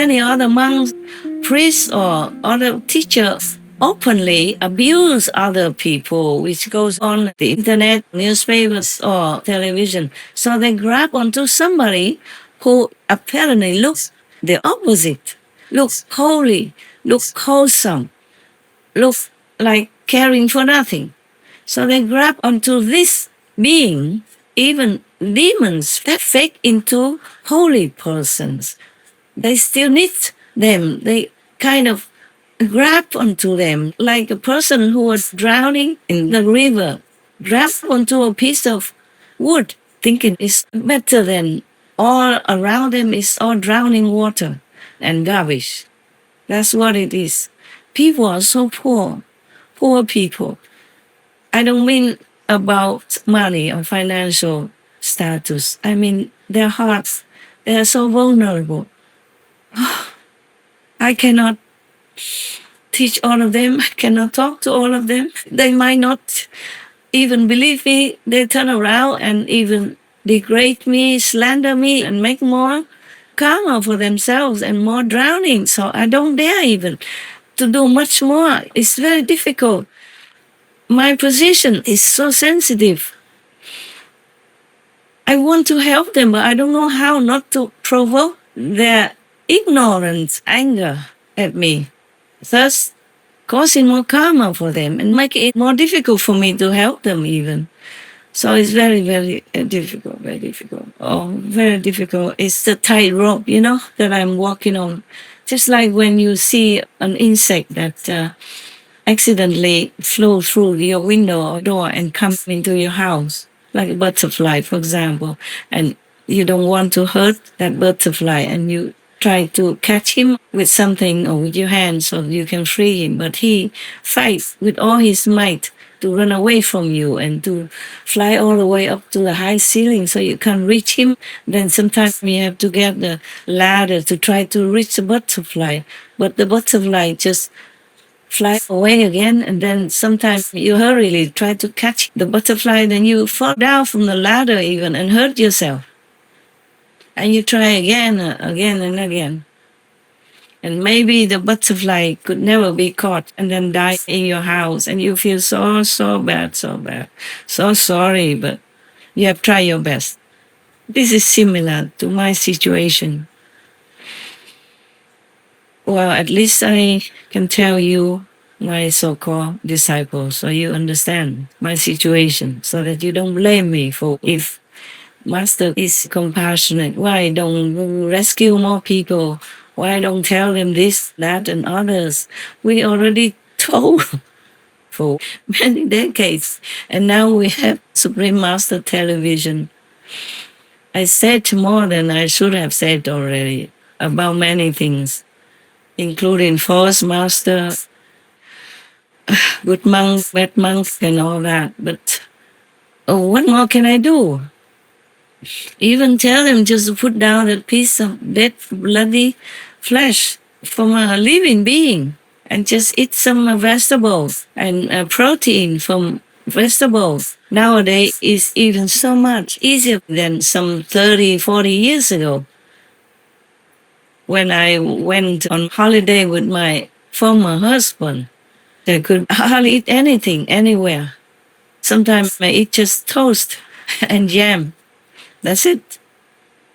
many other monks, priests, or other teachers openly abuse other people, which goes on the internet, newspapers, or television. So they grab onto somebody who apparently looks the opposite, looks holy, looks wholesome, looks like caring for nothing. So they grab onto this being, even demons that fake into holy persons. They still need them. They kind of grab onto them like a person who was drowning in the river, grab onto a piece of wood, thinking it's better than all around them is all drowning water and garbage. That's what it is. People are so poor, poor people. I don't mean about money or financial status. I mean their hearts. They are so vulnerable. I cannot teach all of them. I cannot talk to all of them. They might not even believe me. They turn around and even degrade me, slander me, and make more karma for themselves and more drowning. So I don't dare even to do much more. It's very difficult. My position is so sensitive. I want to help them, but I don't know how not to provoke their ignorance, anger at me, thus causing more karma for them and making it more difficult for me to help them even. So it's very, very difficult, very difficult. Oh, very difficult. It's the tightrope, that I'm walking on. Just like when you see an insect that accidentally flew through your window or door and come into your house, like a butterfly, for example, and you don't want to hurt that butterfly and you try to catch him with something or with your hand so you can free him, but he fights with all his might to run away from you and to fly all the way up to the high ceiling so you can't reach him. Then sometimes we have to get the ladder to try to reach the butterfly, but the butterfly just fly away again, and then sometimes you hurriedly try to catch the butterfly, then you fall down from the ladder even and hurt yourself. And you try again, again and again. And maybe the butterfly could never be caught and then die in your house, and you feel so, so bad, so sorry, but you have tried your best. This is similar to my situation. Well, at least I can tell you, my so-called disciples, so you understand my situation, so that you don't blame me for if Master is compassionate. Why don't rescue more people? Why don't tell them this, that, and others? We already told for many decades, and now we have Supreme Master Television. I said more than I should have said already about many things, including false master, good monks, bad monks, and all that. But what more can I do? Even tell them just to put down that piece of dead, bloody flesh from a living being and just eat some vegetables and protein from vegetables. Nowadays is even so much easier than some 30, 40 years ago. When I went on holiday with my former husband, I could hardly eat anything anywhere. Sometimes I eat just toast and jam. That's it.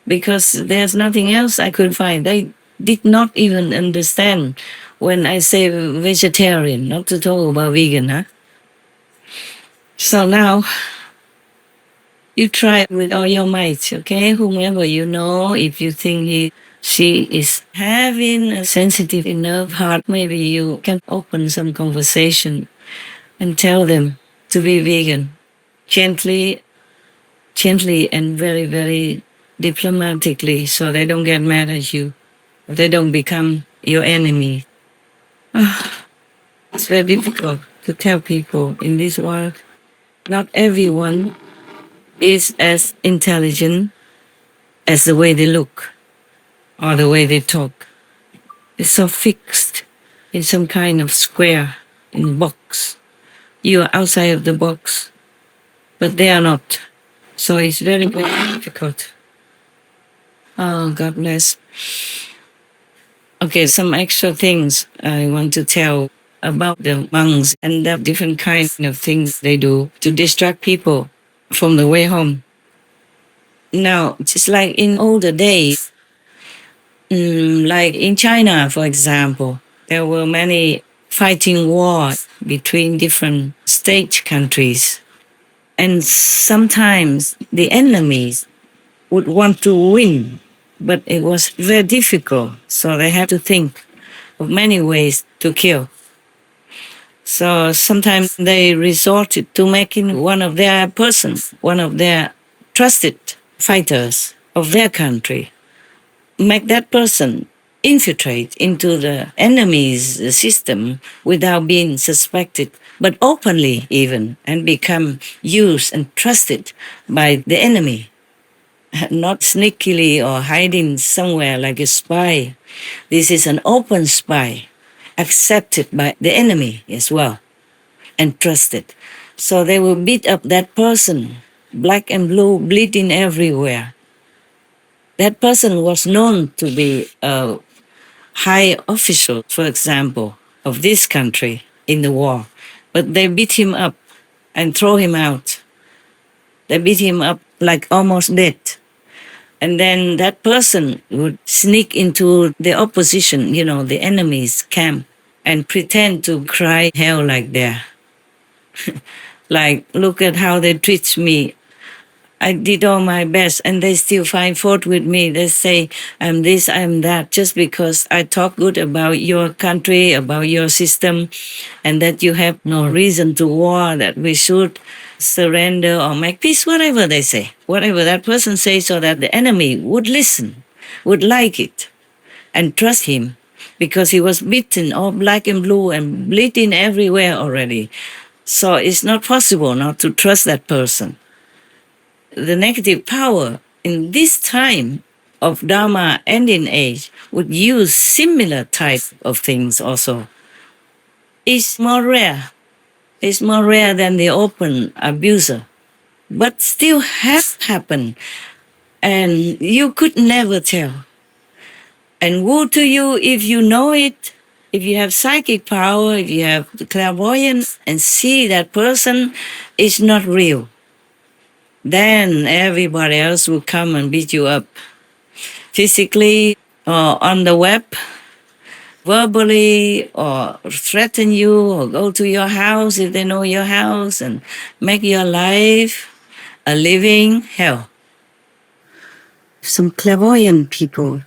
Because there's nothing else I could find. They did not even understand when I say vegetarian, not to talk about vegan, huh? So now, you try with all your might, okay? Whomever you know, if you think she is having a sensitive enough heart, maybe you can open some conversation and tell them to be vegan. Gently and very, very diplomatically, so they don't get mad at you. They don't become your enemy. It's very difficult to tell people in this world. Not everyone is as intelligent as the way they look or the way they talk. It's so fixed in some kind of square, in a box. You are outside of the box, but they are not. So it's very, very difficult. Oh, God bless. Okay, some extra things I want to tell about the monks and the different kinds of things they do to distract people from the way home. Now, just like in older days, like in China, for example, there were many fighting wars between different state countries. And sometimes the enemies would want to win, but it was very difficult. So they had to think of many ways to kill. So sometimes they resorted to making one of their persons, one of their trusted fighters of their country, make that person infiltrate into the enemy's system without being suspected, but openly even, and become used and trusted by the enemy, not sneakily or hiding somewhere like a spy. This is an open spy, accepted by the enemy as well, and trusted. So they will beat up that person, black and blue, bleeding everywhere. That person was known to be a high official, for example, of this country in the war. But they beat him up and throw him out. They beat him up like almost dead. And then that person would sneak into the opposition, the enemy's camp, and pretend to cry hell like there. Like, look at how they treat me. I did all my best and they still find fault with me. They say, I'm this, I'm that, just because I talk good about your country, about your system, and that you have no reason to war, that we should surrender or make peace, whatever they say. Whatever that person says, so that the enemy would listen, would like it, and trust him, because he was beaten all black and blue and bleeding everywhere already. So it's not possible not to trust that person. The negative power in this time of Dharma ending age would use similar type of things also. It's more rare. It's more rare than the open abuser, but still has happened, and you could never tell. And woe to you if you know it, if you have psychic power, if you have clairvoyance and see that person is not real. Then everybody else will come and beat you up physically or on the web, verbally, or threaten you, or go to your house if they know your house and make your life a living hell. Some clairvoyant people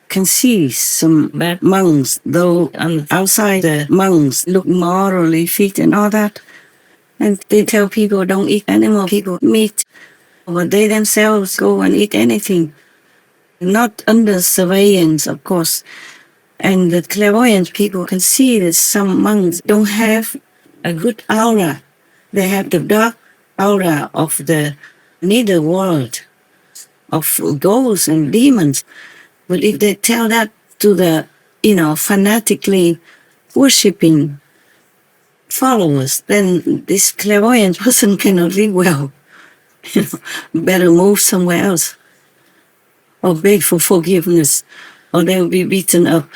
can see some bad monks, though on outside the monks look morally fit and all that. And they tell people don't eat animal people meat, but they themselves go and eat anything. Not under surveillance, of course. And the clairvoyant people can see that some monks don't have a good aura. They have the dark aura of the nether world, of ghosts and demons. But if they tell that to the, fanatically worshipping followers, then this clairvoyant person cannot live well. Better move somewhere else, or beg for forgiveness, or they'll be beaten up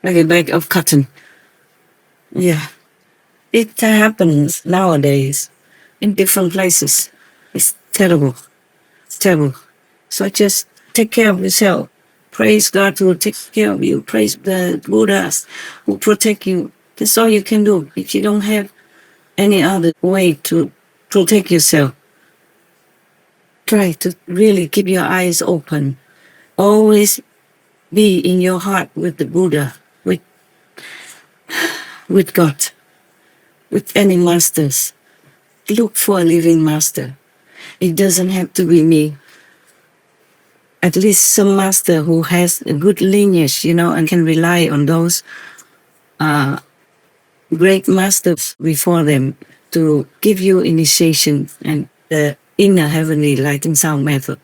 like a bag of cotton. Yeah, it happens nowadays in different places. It's terrible. It's terrible. So just take care of yourself. Praise God who will take care of you. Praise the Buddhas who protect you. That's all you can do. If you don't have any other way to protect yourself, try to really keep your eyes open. Always be in your heart with the Buddha, with God, with any masters. Look for a living master. It doesn't have to be me. At least some master who has a good lineage, and can rely on those great masters before them to give you initiation and the inner heavenly light and sound method.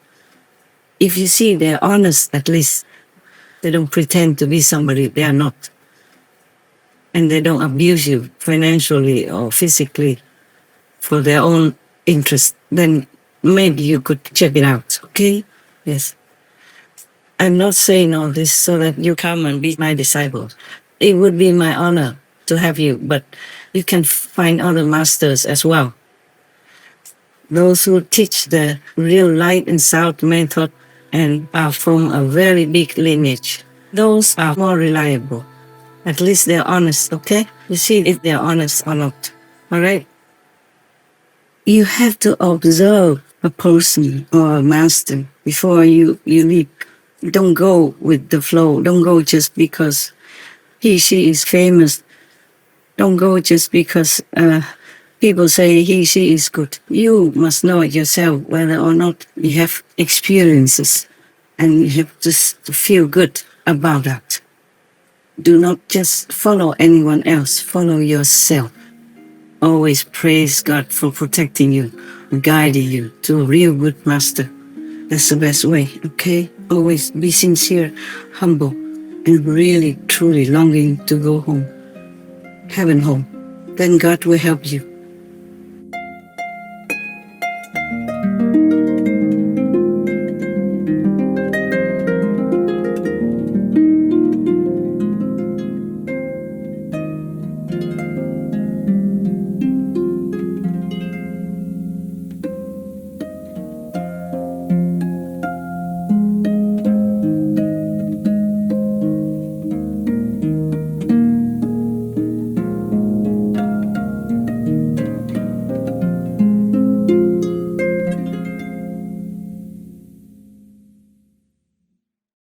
If you see they're honest, at least they don't pretend to be somebody they are not. And they don't abuse you financially or physically for their own interest, then maybe you could check it out, okay? Yes. I'm not saying all this so that you come and be my disciple. It would be my honor to have you, but you can find other masters as well. Those who teach the real light and sound method and are from a very big lineage. Those are more reliable. At least they're honest, okay? You see if they're honest or not. All right? You have to observe a person or a master before you leap. Don't go with the flow. Don't go just because she is famous. Don't go just because people say she is good. You must know it yourself whether or not you have experiences, and you have to feel good about that. Do not just follow anyone else. Follow yourself. Always praise God for protecting you and guiding you to a real good master. That's the best way, okay? Always be sincere, humble, and really, truly longing to go home. Heaven home. Then God will help you.